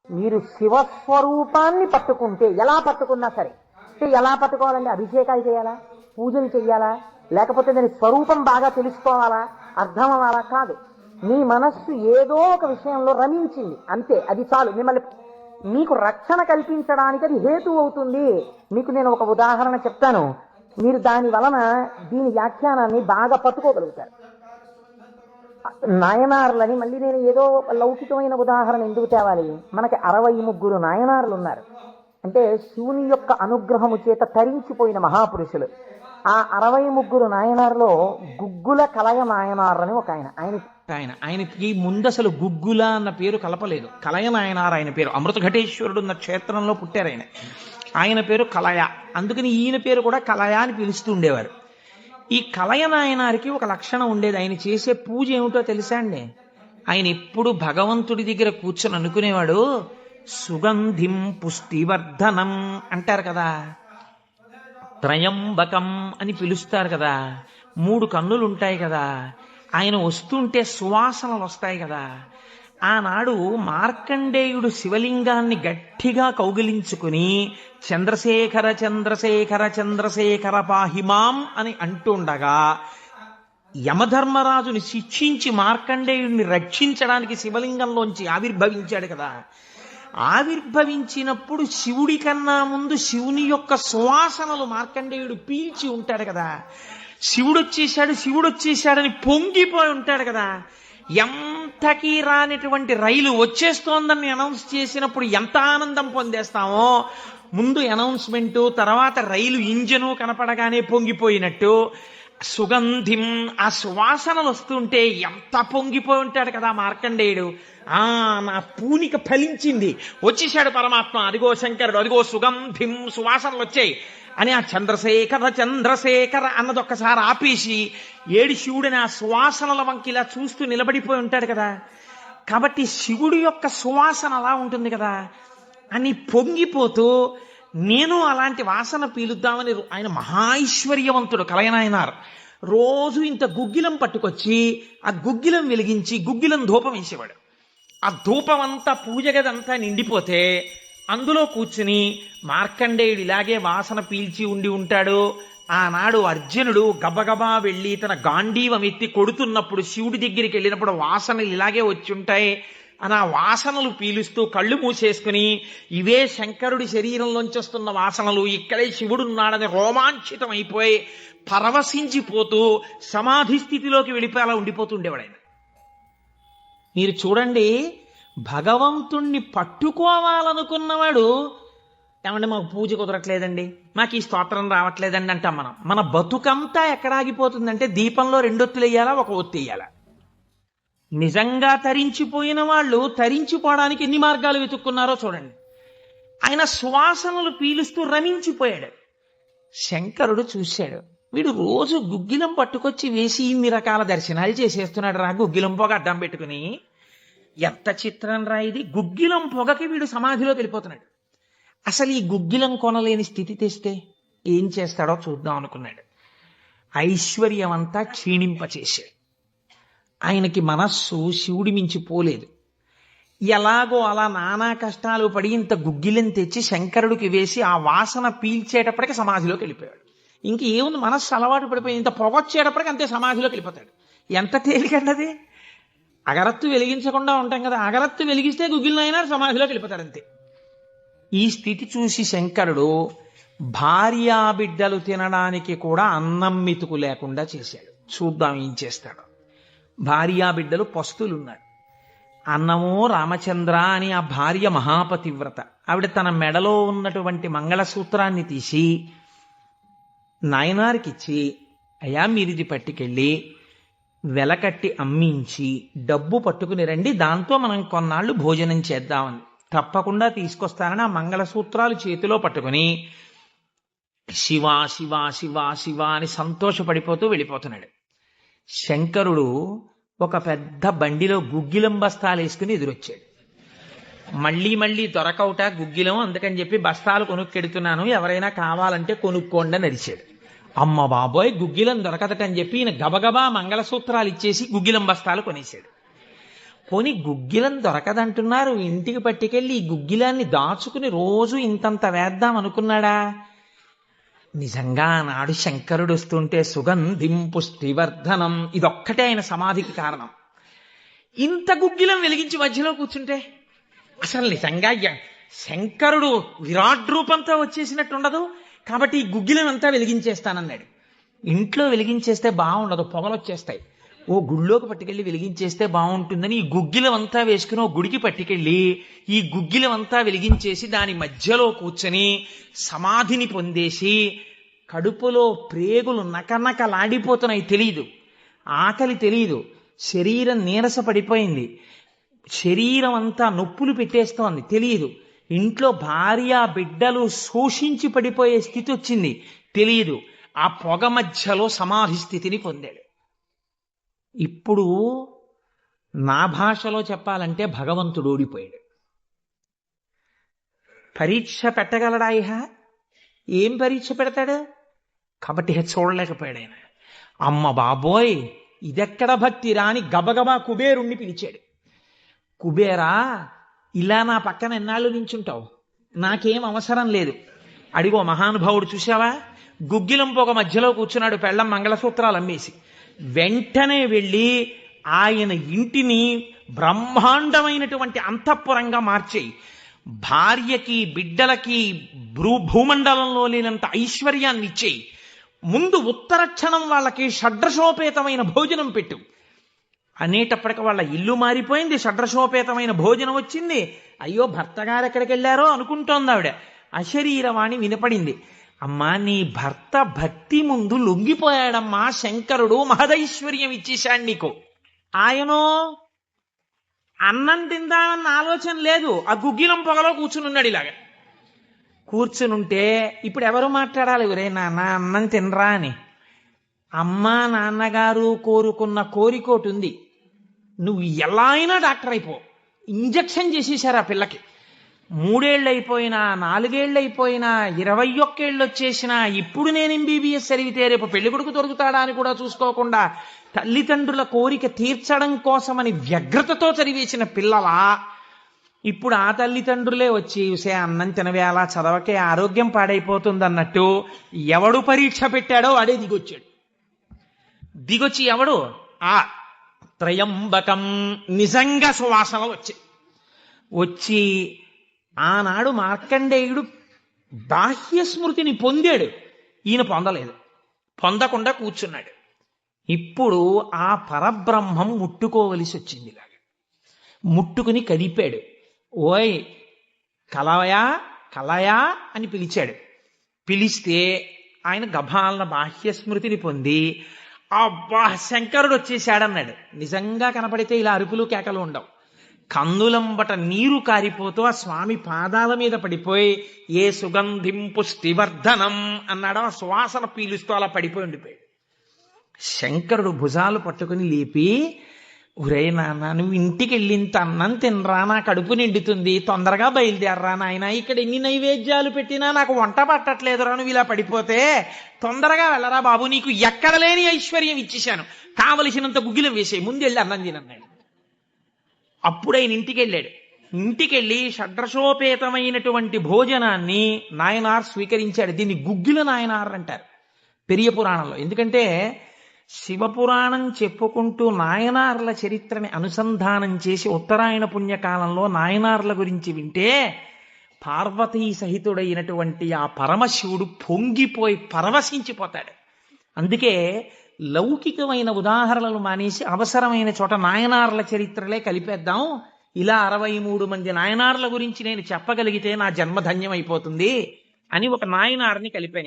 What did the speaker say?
మీరు శివస్వరూపాన్ని పట్టుకుంటే ఎలా పట్టుకున్నా సరే, అంటే ఎలా పట్టుకోవాలండి? అభిషేకాలు చేయాలా, పూజలు చెయ్యాలా, లేకపోతే దాని స్వరూపం బాగా తెలుసుకోవాలా, అర్థం అవ్వాలా? కాదు. మీ మనస్సు ఏదో ఒక విషయంలో రమించింది అంతే, అది చాలు. మిమ్మల్ని మీకు రక్షణ కల్పించడానికి అది హేతు అవుతుంది. మీకు నేను ఒక ఉదాహరణ చెప్తాను, మీరు దాని వలన దీని వ్యాఖ్యానాన్ని బాగా పట్టుకోగలుగుతారు. నాయనార్లని మళ్ళీ నేను ఏదో లౌకికమైన ఉదాహరణ ఎందుకు తేవాలి? మనకి 63 నాయనార్లు ఉన్నారు. అంటే శివుని యొక్క అనుగ్రహము చేత తరించిపోయిన మహాపురుషులు. ఆ 63 నాయనార్లో గుగ్గుల కలయ నాయనార్ అని ఒక ఆయన ఆయనకి ముందు అసలు గుగ్గుల అన్న పేరు కలపలేదు. కలయ నాయనార్ ఆయన పేరు. అమృత ఘటేశ్వరుడు ఉన్న క్షేత్రంలో పుట్టారు ఆయన. ఆయన పేరు కలయ. అందుకని ఈయన పేరు కూడా కలయ అని పిలుస్తూ ఉండేవారు. ఈ కలయ నాయనారికి ఒక లక్షణం ఉండేది. ఆయన చేసే పూజ ఏమిటో తెలుసా అండి? ఆయన ఎప్పుడు భగవంతుడి దగ్గర కూర్చొని అనుకునేవాడు, సుగంధిం పుష్టివర్ధనం అంటారు కదా, త్రయంబకం అని పిలుస్తారు కదా, 3 కన్నులు ఉంటాయి కదా, ఆయన వస్తుంటే సువాసనలు వస్తాయి కదా. ఆనాడు మార్కండేయుడు శివలింగాన్ని గట్టిగా కౌగిలించుకుని చంద్రశేఖర చంద్రశేఖర చంద్రశేఖర పాహిమాం అని అంటుండగా యమధర్మరాజుని శిక్షించి మార్కండేయుడిని రక్షించడానికి శివలింగంలోంచి ఆవిర్భవించాడు కదా. ఆవిర్భవించినప్పుడు శివుడి కన్నా ముందు శివుని యొక్క సువాసనలు మార్కండేయుడు పీల్చి ఉంటాడు కదా. శివుడు వచ్చేశాడని పొంగిపోయి ఉంటాడు కదా. ఎంతకీ రానిటువంటి రైలు వచ్చేస్తోందని అనౌన్స్ చేసినప్పుడు ఎంత ఆనందం పొందేస్తామో, ముందు అనౌన్స్మెంటు, తర్వాత రైలు ఇంజను కనపడగానే పొంగిపోయినట్టు సుగంధిం, ఆ సువాసనలు వస్తుంటే ఎంత పొంగిపోయి ఉంటాడు కదా మార్కండేయుడు. నా పూనిక ఫలించింది, వచ్చేశాడు పరమాత్మ, అదిగో శంకరుడు, అదిగో సుగంధిం, సువాసనలు వచ్చాయి అని ఆ చంద్రశేఖర చంద్రశేఖర అన్నదొక్కసారి ఆపేసి ఏడి శివుడిని ఆ సువాసనల వంకి ఇలా చూస్తూ నిలబడిపోయి ఉంటాడు కదా. కాబట్టి శివుడి యొక్క సువాసన అలా ఉంటుంది కదా అని పొంగిపోతూ, నేను అలాంటి వాసన పీలుద్దామని, ఆయన మహాైశ్వర్యవంతుడు కలయనాయనార్. రోజు ఇంత గుగ్గిలం పట్టుకొచ్చి ఆ గుగ్గిలం వెలిగించి గుగ్గిలం ధూపం వేసేవాడు. ఆ ధూపం అంతా పూజ గదంతా నిండిపోతే అందులో కూర్చుని మార్కండేయుడు ఇలాగే వాసన పీల్చి ఉండి ఉంటాడు. ఆనాడు అర్జునుడు గబగబా వెళ్ళి తన గాంధీవం ఎత్తి కొడుతున్నప్పుడు శివుడి దగ్గరికి వెళ్ళినప్పుడు వాసనలు ఇలాగే వచ్చి ఉంటాయి అని ఆ వాసనలు పీలుస్తూ కళ్ళు మూసేసుకుని, ఇవే శంకరుడి శరీరంలోంచి వస్తున్న వాసనలు, ఇక్కడే శివుడున్నాడని రోమాంచితం అయిపోయి పరవశించిపోతూ సమాధి స్థితిలోకి వెళ్ళిపోయి అలా ఉండిపోతుండేవాడు ఆయన. మీరు చూడండి, భగవంతుణ్ణి పట్టుకోవాలనుకున్నవాడు, ఏమంటే మాకు పూజ కుదరట్లేదండి, మాకు ఈ స్తోత్రం రావట్లేదండి అంటాం మనం. మన బతుకంతా ఎక్కడ ఆగిపోతుందంటే దీపంలో 2 ఒత్తులు వేయాలా, 1 ఒత్తి వేయాలా. నిజంగా తరించిపోయిన వాళ్ళు తరించిపోవడానికి ఎన్ని మార్గాలు వెతుక్కున్నారో చూడండి. ఆయన సువాసనలు పీలుస్తూ రమించిపోయాడు. శంకరుడు చూశాడు, వీడు రోజు గుగ్గిలం పట్టుకొచ్చి వేసి ఇన్ని రకాల దర్శనాలు చేసేస్తున్నాడు రా, గుగ్గిలం పొగ అడ్డం పెట్టుకుని. ఎంత చిత్రం రా ఇది, గుగ్గిలం పొగకి వీడు సమాధిలోకి వెళ్ళిపోతున్నాడు. అసలు ఈ గుగ్గిలం కొనలేని స్థితి తెస్తే ఏం చేస్తాడో చూద్దాం అనుకున్నాడు. ఐశ్వర్యం అంతా క్షీణింపచేశాడు. ఆయనకి మనస్సు శివుడి మించి పోలేదు. ఎలాగో అలా నానా కష్టాలు పడి ఇంత గుగ్గిలం తెచ్చి శంకరుడికి వేసి ఆ వాసన పీల్చేటప్పటికి సమాధిలోకి వెళ్ళిపోయాడు. ఇంక ఏముంది, మనస్సు అలవాటు పడిపోయింది. ఇంత పొగొచ్చేటప్పటికి అంతే సమాధిలోకి వెళ్ళిపోతాడు. ఎంత తేలికండి అది. అగరత్తు వెలిగించకుండా ఉంటాం కదా, అగరత్తు వెలిగిస్తే గుగ్గిలం అయినా సమాధిలోకి వెళ్ళిపోతాడు అంతే. ఈ స్థితి చూసి శంకరుడు భార్యా బిడ్డలు తినడానికి కూడా అన్నం మెతుకు లేకుండా చేశాడు. చూద్దాం ఏం చేస్తాడు. భార్యా బిడ్డలు పస్తులున్నాడు. అన్నమో రామచంద్ర అని ఆ భార్య మహాపతివ్రత. ఆవిడ తన మెడలో ఉన్నటువంటి మంగళసూత్రాన్ని తీసి నాయనారికిచ్చి, అయ్యా మీరిది పట్టుకెళ్ళి వెలకట్టి అమ్మించి డబ్బు పట్టుకుని రండి, దాంతో మనం కొన్నాళ్ళు భోజనం చేద్దామని. తప్పకుండా తీసుకొస్తానని ఆ మంగళసూత్రాలు చేతిలో పట్టుకుని శివ శివ శివ శివ అని సంతోషపడిపోతూ వెళ్ళిపోతున్నాడు. శంకరుడు ఒక పెద్ద బండిలో గుగ్గిలం బస్తాలు వేసుకుని ఎదురొచ్చాడు. మళ్ళీ దొరకవుట గుగ్గిలం, అందుకని చెప్పి బస్తాలు కొనుక్కెడుతున్నాను, ఎవరైనా కావాలంటే కొనుక్కోండి అని అరిచాడు. అమ్మ బాబోయ్, గుగ్గిలం దొరకదటని చెప్పి ఈయన గబగబా మంగళసూత్రాలు ఇచ్చేసి గుగ్గిలం బస్తాలు కొనేశాడు. పోనీ గుగ్గిలం దొరకదంటున్నారు, ఇంటికి పట్టుకెళ్ళి ఈ గుగ్గిలాన్ని దాచుకుని రోజు ఇంతంత వేద్దాం అనుకున్నాడా? నిజంగా నాడు శంకరుడు వస్తుంటే సుగంధిం పుష్టివర్ధనం, ఇదొక్కటే ఆయన సమాధికి కారణం. ఇంత గుగ్గిలం వెలిగించి మధ్యలో కూర్చుంటే అసలు నిజంగా శంకరుడు విరాట్ రూపంతో వచ్చేసినట్టు ఉండదు. కాబట్టి ఈ గుగ్గిలం అంతా వెలిగించేస్తానన్నాడు. ఇంట్లో వెలిగించేస్తే బాగుండదు, పొగలు వచ్చేస్తాయి. ఓ గుళ్ళోకి పట్టుకెళ్ళి వెలిగించేస్తే బాగుంటుందని ఈ గుగ్గిలం అంతా వేసుకుని ఓ గుడికి పట్టుకెళ్ళి ఈ గుగ్గిలం అంతా వెలిగించేసి దాని మధ్యలో కూర్చొని సమాధిని పొందేసి, కడుపులో ప్రేగులు నకనకలాడిపోతున్నాయి, తెలియదు, ఆకలి తెలియదు, శరీరం నీరస పడిపోయింది, శరీరం అంతా నొప్పులు పెట్టేస్తోంది, తెలియదు, ఇంట్లో భార్య బిడ్డలు శోషించి పడిపోయే స్థితి వచ్చింది, తెలియదు. ఆ పొగ మధ్యలో సమాధి స్థితిని పొందాడు. ఇప్పుడు నా భాషలో చెప్పాలంటే భగవంతుడు ఓడిపోయాడు. పరీక్ష పెట్టగలడా? ఇహ ఏం పరీక్ష పెడతాడు? కాబట్టి చూడలేకపోయాడు ఆయన. అమ్మ బాబోయ్, ఇదెక్కడ భక్తి రాని గబగబా కుబేరుణ్ణి పిలిచాడు. కుబేరా, ఇలా నా పక్కన ఎన్నాళ్ళు నించుంటావు? నాకేం అవసరం లేదు. అడిగో మహానుభావుడు చూసావా, గుగ్గిలం పొగ మధ్యలో కూర్చున్నాడు, పెళ్ళం మంగళసూత్రాలు అమ్మేసి. వెంటనే వెళ్ళి ఆయన ఇంటిని బ్రహ్మాండమైనటువంటి అంతఃపురంగా మార్చేయి, భార్యకి బిడ్డలకి భూమండలంలో లేనంత ఐశ్వర్యాన్ని ఇచ్చేయి, ముందు ఉత్తర క్షణం వాళ్ళకి షడ్రసోపేతమైన భోజనం పెట్టు అనేటప్పటికి వాళ్ళ ఇల్లు మారిపోయింది, షడ్రసోపేతమైన భోజనం వచ్చింది. అయ్యో భర్త గారు ఎక్కడికి వెళ్ళారో అనుకుంటోంది ఆవిడ. అశరీరవాణి వినపడింది. అమ్మా, నీ భర్త భక్తి ముందు లొంగిపోయాడమ్మా, శంకరుడు మహదైశ్వర్యం ఇచ్చేశాడు నీకు. ఆయనో అన్నం తిందామన్న ఆలోచన లేదు, ఆ గుగ్గిలం పొగలో కూర్చునున్నాడు. ఇలాగా కూర్చునుంటే ఇప్పుడు ఎవరు మాట్లాడాలి? ఒరే నాన్న అన్నం తినరా అని. అమ్మా నాన్నగారు కోరుకున్న కోరికోటి ఉంది, నువ్వు ఎలా అయినా డాక్టర్ అయిపో. ఇంజక్షన్ చేసేశారు ఆ పిల్లకి. 3 ఏళ్ళు అయిపోయినా, 4 ఏళ్ళు అయిపోయినా, 21 ఏళ్ళు వచ్చేసినా, ఇప్పుడు నేను MBBS చదివితే రేపు పెళ్లి కొడుకు దొరుకుతాడా అని కూడా చూసుకోకుండా తల్లిదండ్రుల కోరిక తీర్చడం కోసమని వ్యగ్రతతో చదివేసిన పిల్లలా ఇప్పుడు ఆ తల్లిదండ్రులే వచ్చి ఉసే అన్నం తినవే, అలా చదవకే ఆరోగ్యం పాడైపోతుంది అన్నట్టు ఎవడు పరీక్ష పెట్టాడో వాడే దిగొచ్చాడు. దిగొచ్చి ఎవడు ఆ త్రయంబకం నిజంగా సువాసన వచ్చి ఆనాడు మార్కండేయుడు బాహ్య స్మృతిని పొందాడు, ఈయన పొందలేదు, పొందకుండా కూర్చున్నాడు. ఇప్పుడు ఆ పరబ్రహ్మం ముట్టుకోవలసి వచ్చింది. ఇలాగా ముట్టుకుని కదిపాడు. ఓయ్ కలయా కలయా అని పిలిచాడు. పిలిస్తే ఆయన గభాలన బాహ్య స్మృతిని పొంది అబ్బా శంకరుడు వచ్చేసాడన్నాడు. నిజంగా కనపడితే ఇలా అరుపులు కేకలు ఉండవు. కందులంబట నీరు కారిపోతూ ఆ స్వామి పాదాల మీద పడిపోయి ఏ సుగంధిం పుష్టివర్ధనం అన్నాడో ఆ సువాసన పీలుస్తూ అలా పడిపోయి ఉండిపోయాడు. శంకరుడు భుజాలు పట్టుకుని లేపి, ఒరే నాన్న, నువ్వు ఇంటికి వెళ్ళింత అన్నం తినరా, నా కడుపు నిండుతుంది, తొందరగా బయలుదేరరా నాయన, ఇక్కడ ఎన్ని నైవేద్యాలు పెట్టినా నాకు వంట పట్టట్లేదురా, నువ్వు ఇలా పడిపోతే తొందరగా వెళ్ళరా బాబు, నీకు ఎక్కడ లేని ఐశ్వర్యం ఇచ్చేశాను, కావలసినంత గుగ్గిలం వేసే, ముందెళ్ళి అన్నం తినన్నాడు. అప్పుడు ఆయన ఇంటికి వెళ్ళాడు. ఇంటికెళ్ళి షడ్రసోపేతమైనటువంటి భోజనాన్ని నాయనార్ స్వీకరించాడు. దీన్ని గుగ్గిల నాయనార్ అంటారు పెరియ పురాణంలో. ఎందుకంటే శివపురాణం చెప్పుకుంటూ నాయనార్ల చరిత్రని అనుసంధానం చేసి ఉత్తరాయణ పుణ్యకాలంలో నాయనార్ల గురించి వింటే పార్వతీ సహితుడైనటువంటి ఆ పరమశివుడు పొంగిపోయి పరవశించిపోతాడు. అందుకే లౌకికమైన ఉదాహరణలు మానేసి అవసరమైన చోట నాయనార్ల చరిత్రలే కలిపేద్దాం. ఇలా 63 మంది నాయనార్ల గురించి నేను చెప్పగలిగితే నా జన్మధన్యం అయిపోతుంది అని ఒక నాయనార్ని కలిపాను.